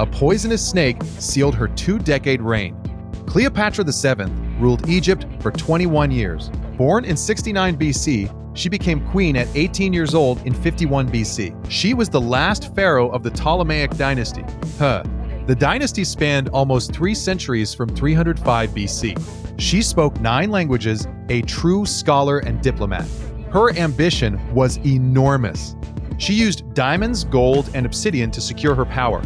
A poisonous snake sealed her 2-decade reign. Cleopatra VII ruled Egypt for 21 years. Born in 69 BC, she became queen at 18 years old in 51 BC. She was the last pharaoh of the Ptolemaic dynasty. The dynasty spanned almost 3 centuries from 305 BC. She spoke 9 languages, a true scholar and diplomat. Her ambition was enormous. She used diamonds, gold, and obsidian to secure her power.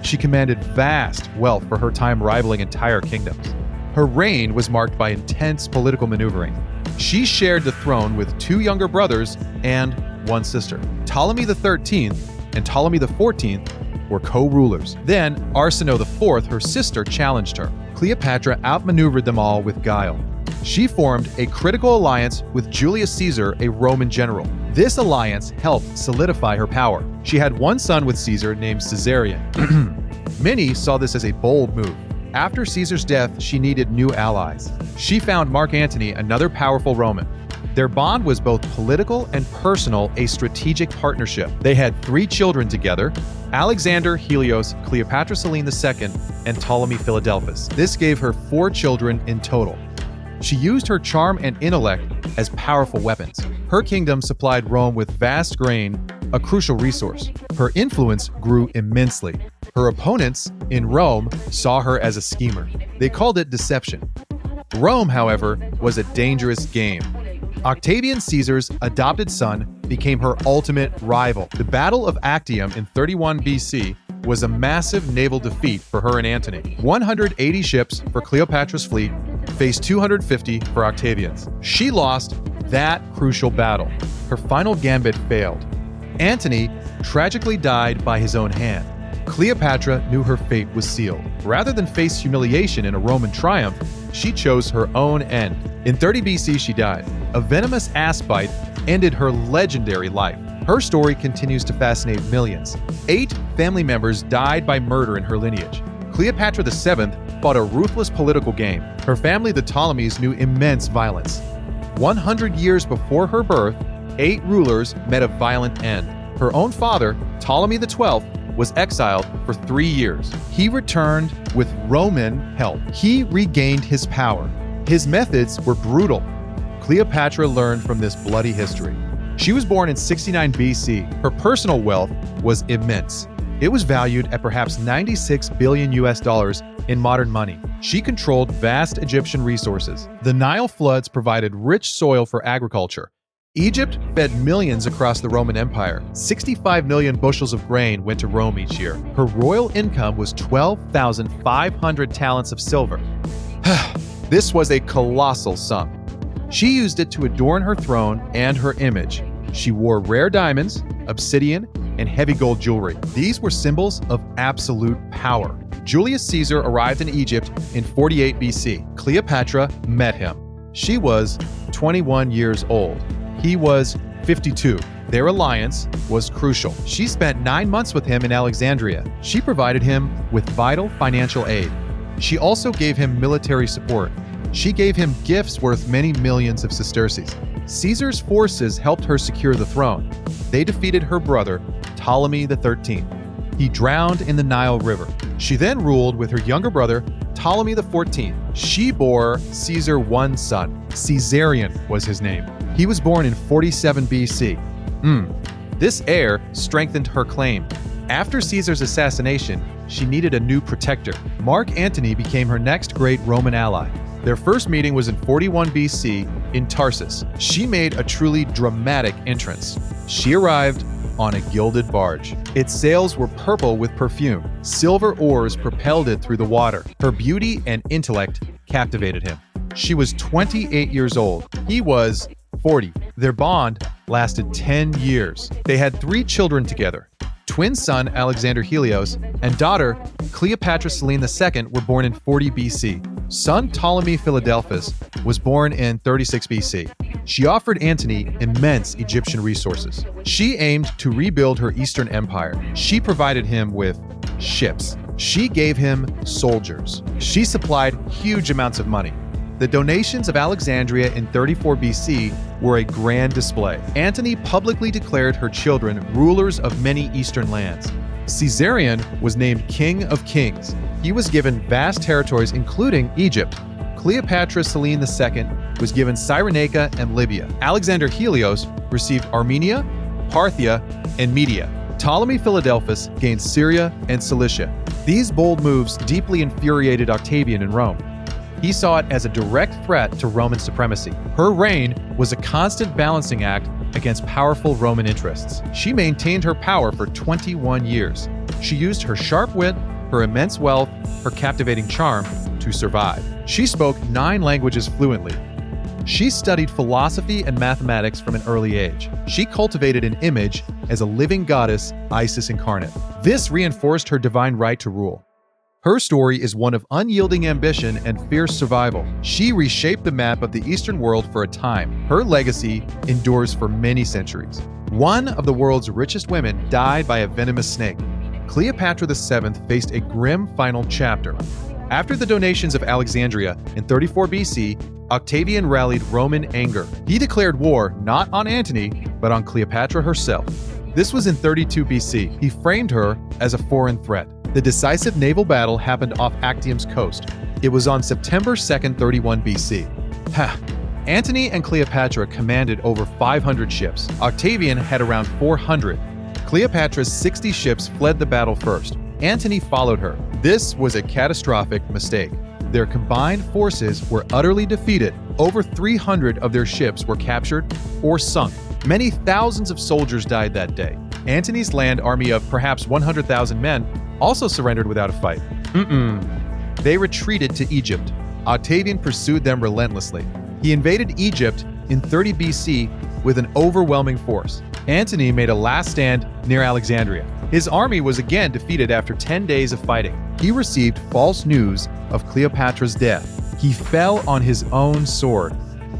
She commanded vast wealth for her time, rivaling entire kingdoms. Her reign was marked by intense political maneuvering. She shared the throne with 2 younger brothers and 1 sister. Ptolemy XIII and Ptolemy XIV were co-rulers. Then Arsinoe IV, her sister, challenged her. Cleopatra outmaneuvered them all with guile. She formed a critical alliance with Julius Caesar, a Roman general. This alliance helped solidify her power. She had 1 son with Caesar named Caesarion. Many saw this as a bold move. After Caesar's death, she needed new allies. She found Mark Antony, another powerful Roman. Their bond was both political and personal, a strategic partnership. They had 3 children together: Alexander, Helios, Cleopatra Selene II, and Ptolemy Philadelphus. This gave her 4 children in total. She used her charm and intellect as powerful weapons. Her kingdom supplied Rome with vast grain, a crucial resource. Her influence grew immensely. Her opponents in Rome saw her as a schemer. They called it deception. Rome, however, was a dangerous game. Octavian Caesar's adopted son became her ultimate rival. The Battle of Actium in 31 BC was a massive naval defeat for her and Antony. 180 ships for Cleopatra's fleet faced 250 for Octavian's. She lost that crucial battle. Her final gambit failed. Antony tragically died by his own hand. Cleopatra knew her fate was sealed. Rather than face humiliation in a Roman triumph, she chose her own end. In 30 BC, she died. A venomous asp bite ended her legendary life. Her story continues to fascinate millions. 8 family members died by murder in her lineage. Cleopatra VII fought a ruthless political game. Her family, the Ptolemies, knew immense violence. 100 years before her birth, 8 rulers met a violent end. Her own father, Ptolemy XII, was exiled for 3 years. He returned with Roman help. He regained his power. His methods were brutal. Cleopatra learned from this bloody history. She was born in 69 BC. Her personal wealth was immense. It was valued at perhaps 96 billion US dollars in modern money. She controlled vast Egyptian resources. The Nile floods provided rich soil for agriculture. Egypt fed millions across the Roman Empire. 65 million bushels of grain went to Rome each year. Her royal income was 12,500 talents of silver. This was a colossal sum. She used it to adorn her throne and her image. She wore rare diamonds, obsidian, and heavy gold jewelry. These were symbols of absolute power. Julius Caesar arrived in Egypt in 48 BC. Cleopatra met him. She was 21 years old. He was 52. Their alliance was crucial. She spent 9 months with him in Alexandria. She provided him with vital financial aid. She also gave him military support. She gave him gifts worth many millions of sesterces. Caesar's forces helped her secure the throne. They defeated her brother, Ptolemy XIII. He drowned in the Nile River. She then ruled with her younger brother, Ptolemy XIV. She bore Caesar 1 son. Caesarion was his name. He was born in 47 BC. This heir strengthened her claim. After Caesar's assassination, she needed a new protector. Mark Antony became her next great Roman ally. Their first meeting was in 41 BC in Tarsus. She made a truly dramatic entrance. She arrived on a gilded barge. Its sails were purple with perfume. Silver oars propelled it through the water. Her beauty and intellect captivated him. She was 28 years old. He was 40. Their bond lasted 10 years. They had 3 children together. Twin son Alexander Helios and daughter Cleopatra Selene II were born in 40 BC. Son Ptolemy Philadelphus was born in 36 BC. She offered Antony immense Egyptian resources. She aimed to rebuild her Eastern Empire. She provided him with ships. She gave him soldiers. She supplied huge amounts of money. The donations of Alexandria in 34 BC were a grand display. Antony publicly declared her children rulers of many eastern lands. Caesarion was named King of Kings. He was given vast territories including Egypt. Cleopatra Selene II was given Cyrenaica and Libya. Alexander Helios received Armenia, Parthia, and Media. Ptolemy Philadelphus gained Syria and Cilicia. These bold moves deeply infuriated Octavian in Rome. He saw it as a direct threat to Roman supremacy. Her reign was a constant balancing act against powerful Roman interests. She maintained her power for 21 years. She used her sharp wit, her immense wealth, her captivating charm to survive. She spoke 9 languages fluently. She studied philosophy and mathematics from an early age. She cultivated an image as a living goddess, Isis incarnate. This reinforced her divine right to rule. Her story is one of unyielding ambition and fierce survival. She reshaped the map of the Eastern world for a time. Her legacy endures for many centuries. One of the world's richest women died by a venomous snake. Cleopatra VII faced a grim final chapter. After the donations of Alexandria in 34 BC, Octavian rallied Roman anger. He declared war not on Antony, but on Cleopatra herself. This was in 32 BC. He framed her as a foreign threat. The decisive naval battle happened off Actium's coast. It was on September 2nd, 31 BC. Antony and Cleopatra commanded over 500 ships. Octavian had around 400. Cleopatra's 60 ships fled the battle first. Antony followed her. This was a catastrophic mistake. Their combined forces were utterly defeated. Over 300 of their ships were captured or sunk. Many thousands of soldiers died that day. Antony's land army of perhaps 100,000 men also surrendered without a fight. They retreated to Egypt. Octavian pursued them relentlessly. He invaded Egypt in 30 BC with an overwhelming force. Antony made a last stand near Alexandria. His army was again defeated after 10 days of fighting. He received false news of Cleopatra's death. He fell on his own sword.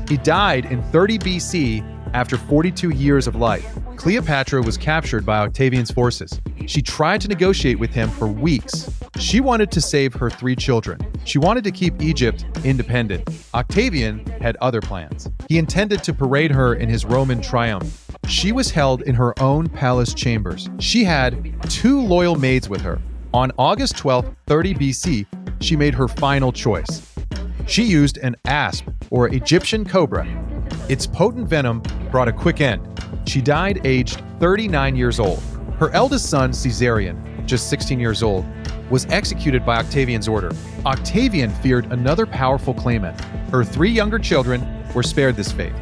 He died in 30 BC after 42 years of life. Cleopatra was captured by Octavian's forces. She tried to negotiate with him for weeks. She wanted to save her 3 children. She wanted to keep Egypt independent. Octavian had other plans. He intended to parade her in his Roman triumph. She was held in her own palace chambers. She had 2 loyal maids with her. On August 12, 30 BC, she made her final choice. She used an asp, or Egyptian cobra. Its potent venom brought a quick end. She died aged 39 years old. Her eldest son, Caesarion, just 16 years old, was executed by Octavian's order. Octavian feared another powerful claimant. Her 3 younger children were spared this fate.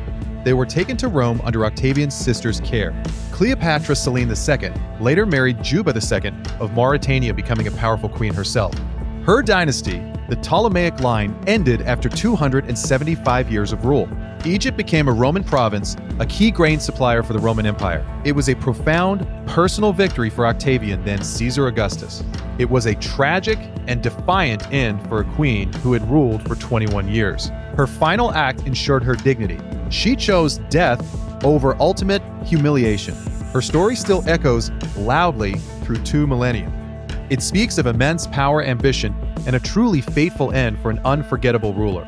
They were taken to Rome under Octavian's sister's care. Cleopatra Selene II later married Juba II of Mauritania, becoming a powerful queen herself. Her dynasty, the Ptolemaic line, ended after 275 years of rule. Egypt became a Roman province, a key grain supplier for the Roman Empire. It was a profound personal victory for Octavian, then Caesar Augustus. It was a tragic and defiant end for a queen who had ruled for 21 years. Her final act ensured her dignity. She chose death over ultimate humiliation. Her story still echoes loudly through 2 millennia. It speaks of immense power, ambition, and a truly fateful end for an unforgettable ruler.